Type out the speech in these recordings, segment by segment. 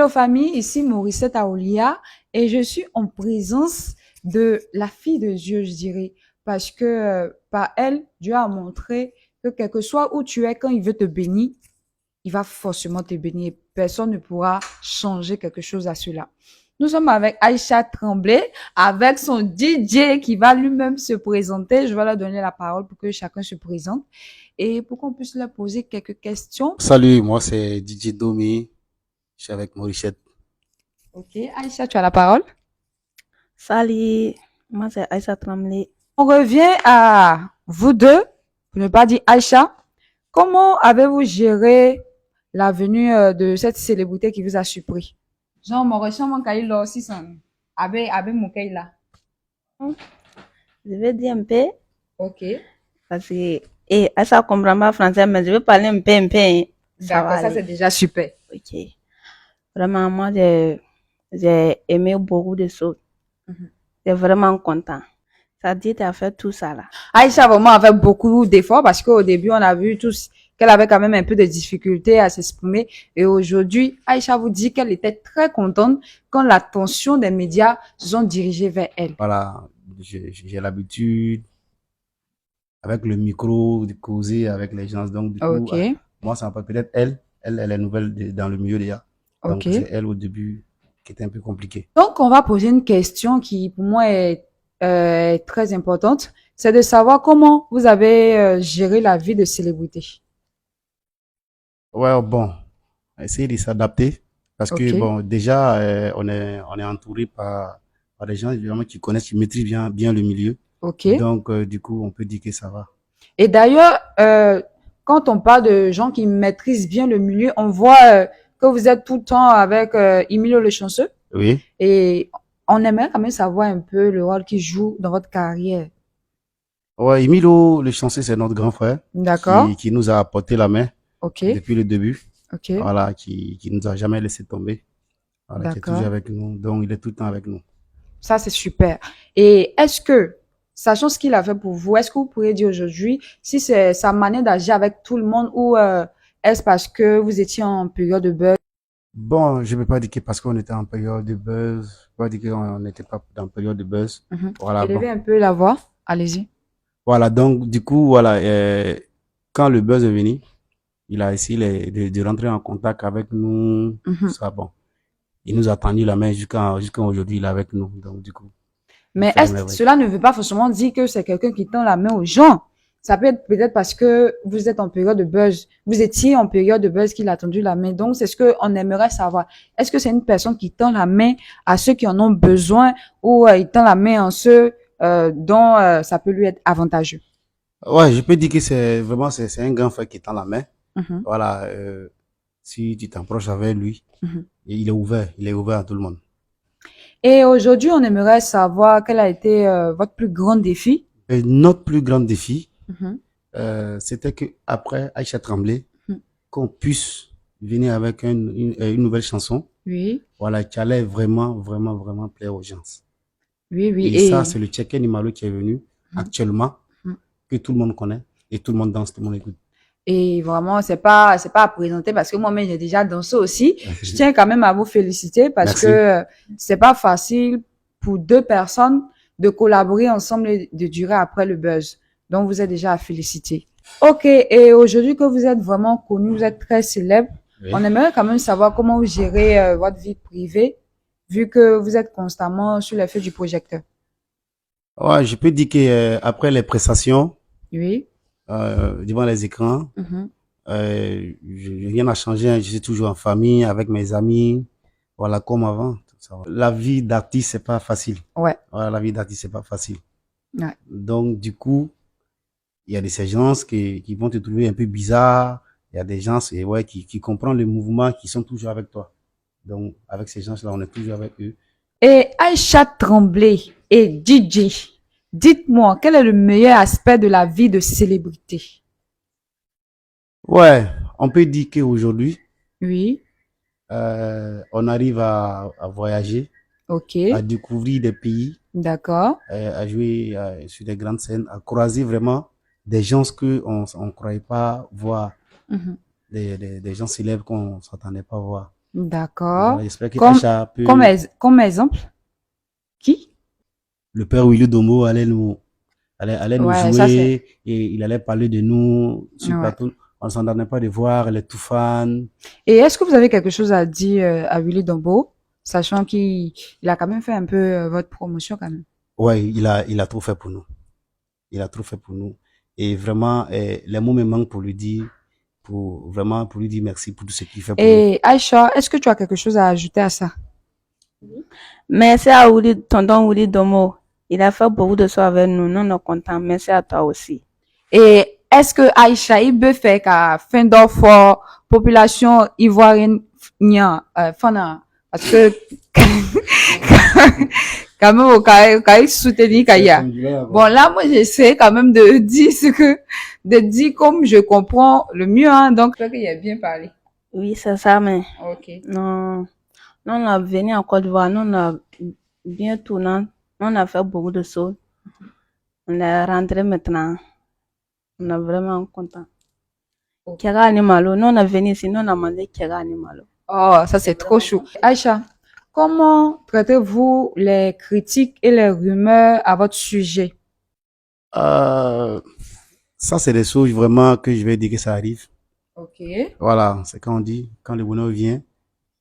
Hello famille, ici Morissette Aoulia et je suis en présence de la fille de Dieu, je dirais, parce que par elle, Dieu a montré que quel que soit où tu es, quand il veut te bénir, il va forcément te bénir. Personne ne pourra changer quelque chose à cela. Nous sommes avec Aïcha Tremblay, avec son DJ qui va lui-même se présenter. Je vais leur donner la parole pour que chacun se présente et pour qu'on puisse leur poser quelques questions. Salut, moi c'est DJ Domi, je suis avec Maurichette. Ok, Aïcha, tu as la parole. Salut, moi c'est Aïcha Tremblay. On revient à vous deux, pour ne pas dire Aïcha. Comment avez-vous géré la venue de cette célébrité qui vous a surpris? Genre, mon reçu, mon cahier là aussi, avec mon cahier là. Je vais dire un peu Ok. parce que Aïcha comprend pas français, mais je vais parler un peu. Hein. D'accord, ça c'est déjà super. Ok. Vraiment, moi j'ai aimé beaucoup de choses. J'ai vraiment content. Ça dit, tu as fait tout ça là. Aïcha vraiment avait beaucoup d'efforts parce qu'au début, on a vu tous qu'elle avait quand même un peu de difficulté à s'exprimer. Et aujourd'hui, Aïcha vous dit qu'elle était très contente quand l'attention des médias se sont dirigés vers elle. Voilà, j'ai l'habitude avec le micro de causer avec les gens. Donc du coup, Ok. moi ça m'a pas peut-être elle est nouvelle dans le milieu déjà. Donc Ok. c'est elle au début qui était un peu compliqué. Donc, on va poser une question qui, pour moi, est très importante. C'est de savoir comment vous avez géré la vie de célébrité. Ouais, bon, essayer de s'adapter parce que Ok. bon, déjà on est entouré par des gens évidemment qui connaissent, qui maîtrisent bien le milieu. Ok. Donc du coup, on peut dire que ça va. Et d'ailleurs, quand on parle de gens qui maîtrisent bien le milieu, on voit que vous êtes tout le temps avec Emilio Le Chanceux. Oui. Et on aimerait quand même savoir un peu le rôle qu'il joue dans votre carrière. Ouais, Emilio, le chanceux, c'est notre grand frère D'accord? qui nous a apporté la main Ok. depuis le début. Ok. Voilà, qui nous a jamais laissé tomber. Voilà, qui est toujours D'accord. avec nous. Donc, il est tout le temps avec nous. Ça, c'est super. Et est-ce que, sachant ce qu'il a fait pour vous, est-ce que vous pourriez dire aujourd'hui si c'est sa manière d'agir avec tout le monde ou est-ce parce que vous étiez en période de buzz? Bon, je ne peux pas dire que parce qu'on était en période de buzz, je peux pas dire qu'on n'était pas en période de buzz. Voilà, bon. Élevez un peu la voix. Allez-y. Voilà, donc, du coup, voilà, quand le buzz est venu, il a essayé de rentrer en contact avec nous, tout Mhm. ça, bon. Il nous a tendu la main jusqu'à aujourd'hui, il est avec nous. Donc, du coup, il Mais fait des est-ce que merveilles. cela ne veut pas forcément dire que c'est quelqu'un qui tend la main aux gens? Ça peut être peut-être parce que vous êtes en période de buzz. Vous étiez en période de buzz qu'il a tendu la main. Donc, c'est ce qu'on aimerait savoir. Est-ce que c'est une personne qui tend la main à ceux qui en ont besoin ou il tend la main à ceux dont ça peut lui être avantageux? Ouais, je peux dire que c'est un grand frère qui tend la main. Mhm, Voilà, si tu t'approches avec lui, mhm. et il est ouvert à tout le monde. Et aujourd'hui, on aimerait savoir quel a été votre plus grand défi. Et notre plus grand défi, Mhm, c'était que après Aïcha Tremblay, mhm. qu'on puisse venir avec une nouvelle chanson, Oui, voilà, qui allait vraiment plaire aux gens. oui, oui. Et ça, Et c'est le Tchèque Nimalo qui est venu mhm, actuellement, mhm. que tout le monde connaît, et tout le monde danse, tout le monde écoute. Et vraiment, c'est pas à présenter parce que moi-même, j'ai déjà dansé aussi. Je tiens quand même à vous féliciter parce que Merci. c'est pas facile pour deux personnes de collaborer ensemble et de durer après le buzz. Donc, vous êtes déjà à féliciter. Ok. Et aujourd'hui que vous êtes vraiment connu, vous êtes très célèbre, Oui. on aimerait quand même savoir comment vous gérez votre vie privée vu que vous êtes constamment sur les feux du projecteur. Ouais, je peux dire que après les prestations, Oui. devant les écrans, Mhm. rien n'a changé, hein. Je suis toujours en famille, avec mes amis, voilà, comme avant. Tout ça. La vie d'artiste, c'est pas facile. Ouais. Voilà, la vie d'artiste, c'est pas facile. Ouais. Donc, du coup, il y a des ces gens qui vont te trouver un peu bizarre. Il y a des gens, ouais, qui comprennent le mouvement, qui sont toujours avec toi. Donc, avec ces gens-là, on est toujours avec eux. Et Aïcha Tremblay et DJ, dites-moi, quel est le meilleur aspect de la vie de célébrité? Ouais, on peut dire qu'aujourd'hui, Oui, on arrive à voyager, ok, à découvrir des pays, d'accord. à jouer sur des grandes scènes, à croiser vraiment des gens que on croyait pas voir, Mhm. des gens célèbres qu'on s'attendait pas voir. D'accord. Voilà, j'espère que Comme, Aïcha peut... comme exemple, qui? Le père Willy Domo allait nous Ouais, ça c'est, jouer et il allait parler de nous sur le ouais. plateau. On ne s'entendait pas de voir, elle est tout fan. Et est-ce que vous avez quelque chose à dire à Willy Dombo, sachant qu'il a quand même fait un peu votre promotion quand même? Ouais, il a trop fait pour nous. Il a trop fait pour nous. Et vraiment, les mots me manquent pour lui dire, pour lui dire merci pour tout ce qu'il fait pour nous. Et Aïcha, est-ce que tu as quelque chose à ajouter à ça? Merci à Willy, tonton Willy Domo. Il a fait beaucoup de choses avec nous. Nous sommes contents. Merci à toi aussi. Et est-ce que Aïcha, il peut faire qu'à fin d'offre, population ivoirienne, fana, parce que, quand même, quand il soutenir Kaya. Bon, là, moi, j'essaie quand même de dire de dire comme je comprends le mieux, hein. Donc, je crois qu'il a bien parlé. Oui, c'est ça, mais Ok. non, nous on a venu en Côte d'Ivoire. Nous on a bien tourné. Nous on a fait beaucoup de choses. On est rentré maintenant. On est vraiment content. Kera animalo. Nous on a venu ici. Nous on a mangé kera animalo. Oh, ça c'est trop chou. Aïcha, comment traitez-vous les critiques et les rumeurs à votre sujet? Euh, Ça, c'est des choses vraiment que je vais dire que ça arrive. Ok. Voilà, c'est quand on dit, quand le bonheur vient,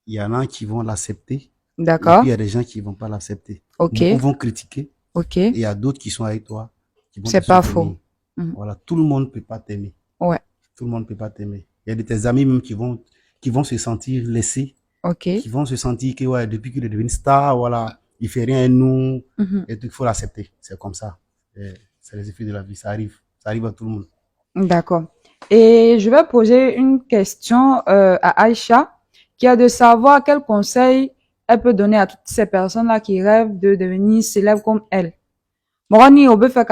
il y en a qui vont l'accepter. Et D'accord. puis, il y a des gens qui vont pas l'accepter. Ok. Beaucoup vont critiquer. Ok. Et il y a d'autres qui sont avec toi, qui vont te C'est pas soutenir. faux. Mhm. Voilà, tout le monde peut pas t'aimer. Ouais. Tout le monde peut pas t'aimer. Il y a de tes amis même qui vont se sentir laissés, Ok. qui vont se sentir que, ouais, depuis qu'il est devenu star, voilà, il fait rien à nous, Mhm. et il faut l'accepter. C'est comme ça. C'est les effets de la vie. Ça arrive. Ça arrive à tout le monde. D'accord. Et je vais poser une question à Aïcha, qui a de savoir quel conseil elle peut donner à toutes ces personnes-là qui rêvent de devenir célèbres comme elle. Morani, on peut faire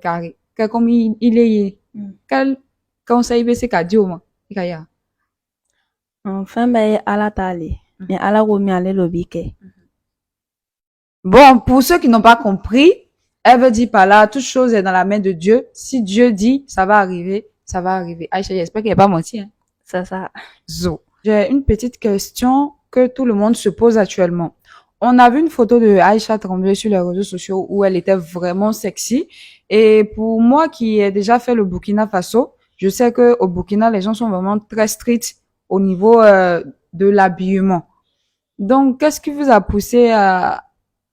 carré, comme il est. Quel conseil peut c'est dire au moins? Ikaya. Enfin, ben, ala tali. Mais ala romi ale lobike. Bon, pour ceux qui n'ont pas compris, elle veut dire par là, toute chose est dans la main de Dieu. Si Dieu dit, ça va arriver, ça va arriver. Aïcha, j'espère qu'il n'est pas menti, hein. C'est ça. Zo. J'ai une petite question que tout le monde se pose actuellement. On a vu une photo de Aïcha Tremblay sur les réseaux sociaux où elle était vraiment sexy. Et pour moi qui ai déjà fait le Burkina Faso, je sais que au Burkina, les gens sont vraiment très stricts au niveau de l'habillement. Donc, qu'est-ce qui vous a poussé à,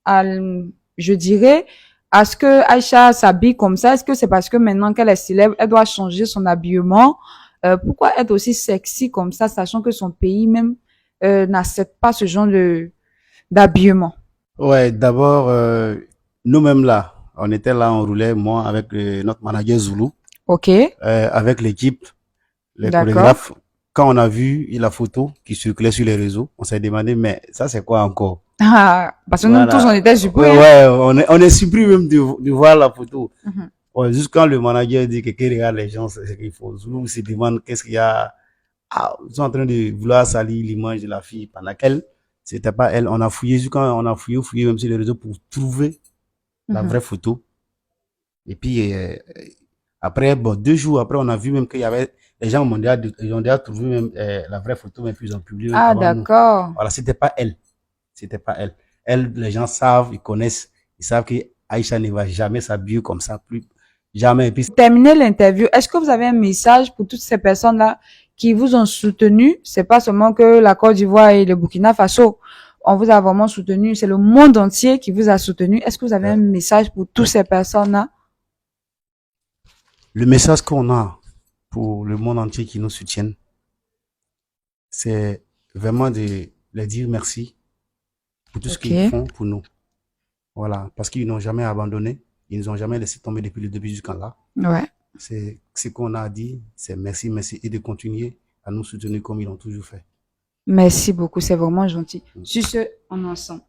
je dirais, à ce que Aïcha s'habille comme ça? Est-ce que c'est parce que maintenant qu'elle est célèbre, elle doit changer son habillement? Pourquoi être aussi sexy comme ça, sachant que son pays même n'accepte pas ce genre d'habillement? Ouais, d'abord, nous-mêmes là, on était là, on roulait, moi, avec notre manager Zulu, Ok, avec l'équipe, les d'accord. chorégraphes. Quand on a vu la photo qui circulait sur les réseaux, on s'est demandé, mais ça, c'est quoi encore? Ah, parce que nous tous, on était surpris. Ouais, hein. ouais, on est surpris même de voir la photo. Mhm. Ouais, juste quand le manager dit que qu'il regarde les gens, c'est qu'il faut. Zulu se demande qu'est-ce qu'il y a. Ah, ils sont en train de vouloir salir l'image de la fille pendant qu'elle, c'était pas elle. On a fouillé, quand on a fouillé même sur les réseaux pour trouver la Mhm. vraie photo. Et puis, après, bon, 2 jours après, on a vu même qu'il y avait, les gens ils ont déjà trouvé même la vraie photo, mais puis ils ont publié Ah, avant nous. d'accord. Voilà, c'était pas elle. C'était pas elle. Elle, les gens savent, ils connaissent, ils savent que Aïcha ne va jamais s'habiller comme ça, plus jamais. Et puis, Pour terminer l'interview, est-ce que vous avez un message pour toutes ces personnes-là qui vous ont soutenu? C'est pas seulement que la Côte d'Ivoire et le Burkina Faso. On vous a vraiment soutenu. C'est le monde entier qui vous a soutenu. Est-ce que vous avez un message pour toutes ces personnes-là? le message qu'on a pour le monde entier qui nous soutiennent, c'est vraiment de leur dire merci pour tout ce Ok. qu'ils font pour nous. Voilà, parce qu'ils n'ont jamais abandonné, ils nous ont jamais laissé tomber depuis le début jusqu'à là. Ouais. C'est ce qu'on a dit, c'est merci, merci, et de continuer à nous soutenir comme ils l'ont toujours fait. Merci beaucoup. C'est vraiment gentil. Sur ce, on est ensemble.